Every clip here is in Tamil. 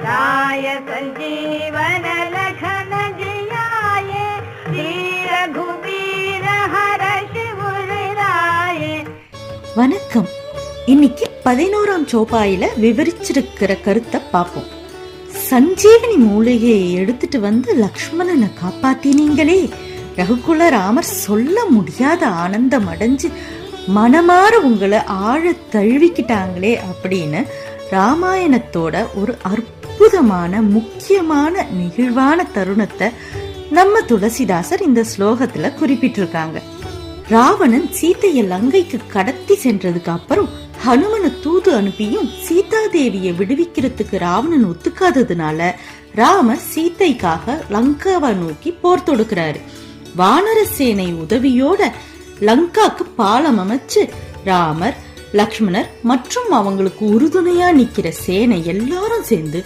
लाय संजीवन लखन जियाए, श्री रघुबीर हर्ष उर लाए. வணக்கம். இன்னைக்கு 11ஆம் சோபாயில விவரிச்சிருக்கிற கருத்தை பார்ப்போம். சஞ்சீவனி மூலிகையை எடுத்துட்டு வந்து லக்ஷ்மணனை காப்பாத்தினீங்களே, ரகுகுல ராமர் சொல்ல முடியாத ஆனந்தம் அடைஞ்சு மனமாற உங்களை ஆழ தழுவிக்கிட்டாங்களே அப்படின்னு ராமாயணத்தோட ஒரு அற்புதமான முக்கியமான நிகழ்வான தருணத்தை நம்ம துளசிதாசர் இந்த ஸ்லோகத்துல குறிப்பிட்டிருக்காங்க. ராவணன் சீத்தைய லங்கைக்கு கடத்தி சென்றதுக்கு அப்புறம் ஹனுமனை தூது அனுப்பியும் சீதாதேவியை விடுவிக்கிறதுக்கு ராவணன் ஒத்துக்காததுனால ராமர் சீத்தைக்காக லங்காவை நோக்கி போர் தொடுக்கிறாரு. வானர சேனை உதவியோட லங்காக்கு பாலம் அமைச்சு ராமர், லக்ஷ்மணர் மற்றும் அவங்களுக்கு உறுதுணையா நிக்கிற சேனை எல்லாரும் சேர்ந்து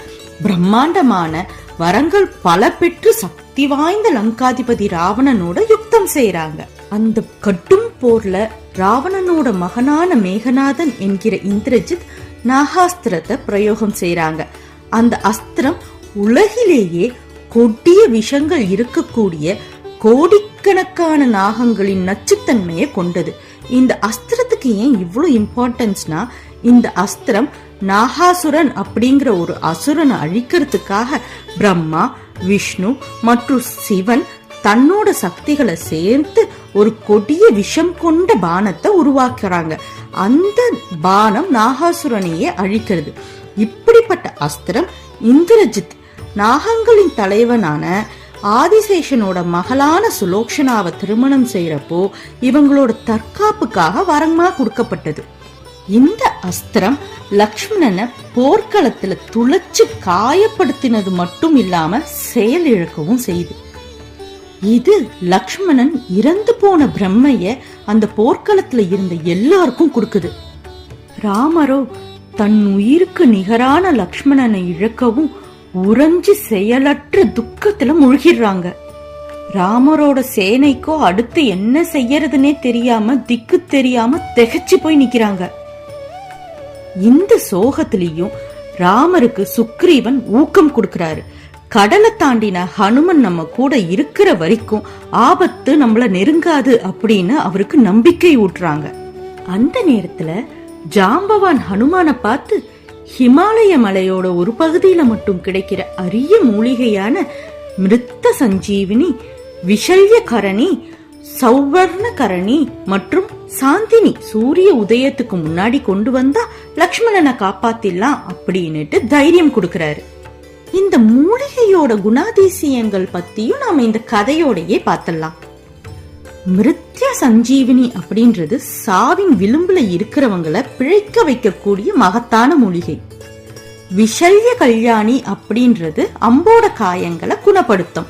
பிரம்மாண்டமான வரங்கள் பல பெற்று சக்தி வாய்ந்த லங்காதிபதி ராவணனோட யுத்தம் செய்யறாங்க. அந்த கட்டும் போர்ல ராவணனோட மகனான மேகநாதன் என்கிற இந்திரஜித் நாகாஸ்திரத்தை பிரயோகம் செய்யறாங்க. அந்த அஸ்திரம் உலகிலேயே கொடிய விஷங்கள் இருக்கக்கூடிய கோடிக்கணக்கான நாகங்களின் நச்சுத்தன்மையை கொண்டது. இந்த அஸ்திரத்துக்கு ஏன் இவ்வளவு இம்பார்ட்டன்ஸ்னா, இந்த அஸ்திரம் நாகாசுரன் அப்படிங்கிற ஒரு அசுரனை அழிக்கிறதுக்காக பிரம்மா, விஷ்ணு மற்றும் சிவன் தன்னோட சக்திகளை சேர்த்து ஒரு கொடிய விஷம் கொண்ட பானத்தை உருவாக்குறாங்க. அந்த பானம் நாகாசுரனையே அழிக்கிறது. இப்படிப்பட்ட அஸ்திரம் இந்திரஜித் நாகங்களின் தலைவனான ஆதிசேஷனோட மகளான சுலோக்ஷனாவை திருமணம் செய்யறப்போ இவங்களோட தற்காப்புக்காக வரமா கொடுக்கப்பட்டது. இந்த அஸ்திரம் லக்ஷ்மணனை போர்க்களத்துல துளைச்சு காயப்படுத்தினது மட்டும் இல்லாம செயலிழக்கவும் செய்யுது. இது லக்ஷ்மணன் இறந்து போன பிரம்மைய அந்த போர்க்களத்துல இருந்த எல்லாருக்கும் கொடுக்குது. ராமரோ தன் உயிருக்கு நிகரான லக்ஷ்மணனை இழக்கவும் உறைஞ்சு செயலற்ற துக்கத்துல முழுகிடுறாங்க. ராமரோட சேனைக்கோ அடுத்து என்ன செய்யறதுன்னே தெரியாம திக்கு தெரியாம திகைச்சு போய் நிக்கிறாங்க. இந்த சோகத்திலையும் ராமருக்கு சுக்ரீவன் ஊக்கம் கொடுக்கிறாரு. கடலை தாண்டின ஹனுமன் நம்ம கூட இருக்கிற வரைக்கும் ஆபத்து நம்மள நெருங்காது அப்படின்னு அவருக்கு நம்பிக்கை ஊட்டுறாங்க. அந்த நேரத்துல ஜாம்பவான் ஹனுமான பார்த்து ஹிமாலய மலையோட ஒரு பகுதியில மட்டும் கிடைக்கிற அரிய மூலிகையான மிருத்த சஞ்சீவினி, விஷல்ய கரணி, சௌவர்ண கரணி மற்றும் சாந்தினி சூரிய உதயத்துக்கு முன்னாடி கொண்டு வந்தா லக்ஷ்மணனை காப்பாத்திடலாம் அப்படின்னுட்டு தைரியம் கொடுக்கறாரு. இந்த மூலிகையோட குணாதிசயங்கள் பத்தியும் நாம இந்த கதையோடையே பார்த்தலாம். மிருத்ய சஞ்சீவினி அப்படின்றது சாவின் விளிம்புல இருக்கிறவங்களை பிழைக்க வைக்கக்கூடிய மகத்தான மூலிகை. விஷல்ய கல்யாணி அப்படின்றது அம்போட காயங்களை குணப்படுத்தும்.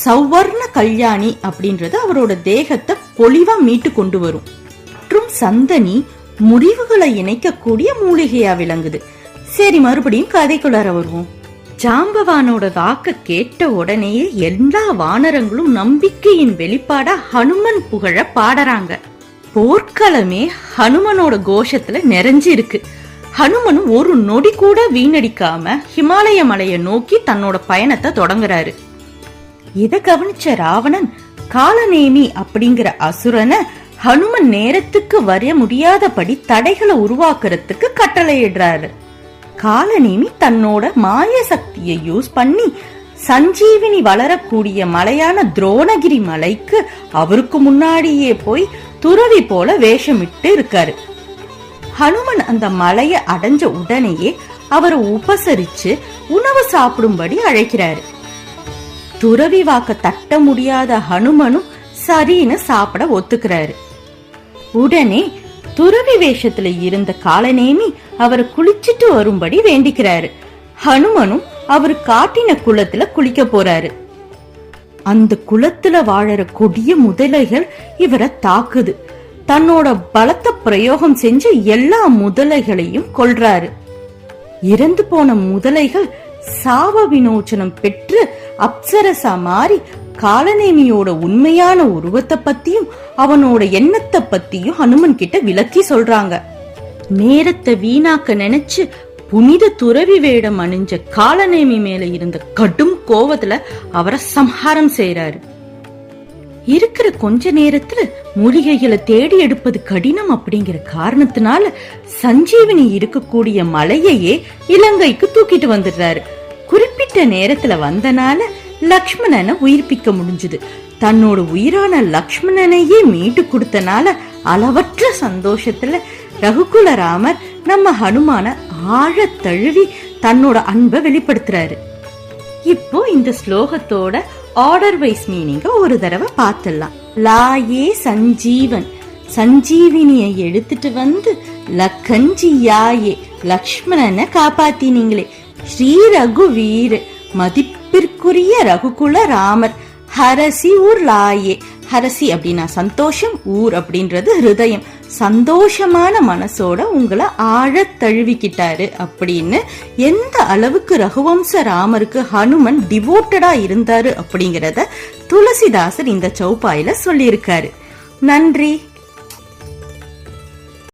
சௌவர்ண கல்யாணி அப்படின்றது அவரோட தேகத்தை பொலிவா மீட்டு கொண்டு வரும். மற்றும் சந்தனி முடிவுகளை இணைக்கக்கூடிய மூலிகையா விளங்குது. சரி, மறுபடியும் கதைக்குள்ளார வருவோம். ஜாம்பவானோட வாக்க கேட்ட உடனேயே எல்லா வானரங்களும் நம்பிக்கையின் வெளிப்பாடா ஹனுமன் புகழ பாடறாங்க. போர்க்களமே ஹனுமனோட கோஷத்துல நிறைஞ்சு இருக்கு. ஹனுமனும் ஒரு நொடி கூட வீணடிக்காம ஹிமாலய மலையை நோக்கி தன்னோட பயணத்தை தொடங்குறாரு. இத கவனிச்ச ராவணன் காலநேமி அப்படிங்கிற அசுரனை ஹனுமன் நேரத்துக்கு வர முடியாதபடி தடைகளை உருவாக்குறதுக்கு கட்டளையிடுறாரு. காலநேமி தன்னோட மாய சக்தியை யூஸ் பண்ணி சஞ்சீவினி வளரக்கூடிய மலையான துரோணகிரி மலைக்கு அவருக்கு முன்னாடியே போய் துறவி போல வேஷமிட்டு இருக்காரு. ஹனுமன் அந்த மலையை அடைஞ்ச உடனேயே அவரை உபசரிச்சு உணவு சாப்பிடும்படி அழைக்கிறாரு. துறவி வாக்க தட்ட முடியாத ஹனுமனும் சரின்னு சாப்பிட ஒத்துக்கிறாரு. உடனே துறவி வேஷத்துல இருந்த காலநேமி அவரை குளிச்சிட்டு வரும்படி வேண்டிக்கிறாரு. ஹனுமனும் அவர் காட்டின குளத்துல குளிக்க போறாரு. அந்த குளத்துல வாழற கொடிய முதலைகள் இவரை தாக்குது. தன்னோட பலத்தை பிரயோகம் செஞ்சு எல்லா முதலைகளையும் கொல்றாரு. இறந்து போன முதலைகள் சாப விமோசனம் பெற்று அப்சரசா மாறி காலநேமியோட உண்மையான உருவத்தை பத்தியும் அவனோட எண்ணத்தை பத்தியும் ஹனுமன் கிட்ட விளக்கி சொல்றாங்க. நேரத்தை வீணாக்க நினைச்சு புனித துறவி வேடம் அணிஞ்ச காலநேமி மேல இருந்த கடும் கோவத்துல அவரை சம்ஹாரம் செய்யறாரு. இருக்கிற கொஞ்ச நேரத்துல மூலிகைகளை தேடி எடுப்பது கடினம் அப்படிங்கிற காரணத்தினால சஞ்சீவினி இருக்கக்கூடிய மலையையே இலங்கைக்கு தூக்கிட்டு வந்துடுறாரு. குறிப்பிட்ட நேரத்துல வந்தனால லக்ஷ்மணனை உயிர்ப்பிக்க முடிஞ்சது. தன்னோட உயிரான லக்ஷ்மணனையே மீட்டு கொடுத்தனால அளவற்ற சந்தோஷத்துல ரகுகுல ராமர் நம்ம ஹனுமான ஆழ தழுவி தன்னோட அன்பை வெளிப்படுத்துறாரு. இப்போ இந்த ஸ்லோகத்தோட ஆர்டர் வைஸ் மீனிங்க ஒரு தடவை பார்த்துடலாம். லாயே சஞ்சீவன், சஞ்சீவினியை எடுத்துட்டு வந்து லக்கஞ்சியாயே, லக்ஷ்மணனை காப்பாத்தினீங்களே. ஸ்ரீ ரகுவீர், மதிப்பிற்குரிய ரகுகுல ராமர். ஹரசி ஊர் லாயே, ஹரசி அப்படின்னா சந்தோஷம், ஊர் அப்படின்றது ஹிருதயம். சந்தோஷமான மனசோட உங்களை ஆழ தழுவிக்கிட்டாரு அப்படின்னு எந்த அளவுக்கு ரகுவம்ச ராமருக்கு ஹனுமன் டிவோட்டடா இருந்தாரு அப்படிங்கறத துளசிதாசர் இந்த சௌபாயில சொல்லியிருக்காரு. நன்றி.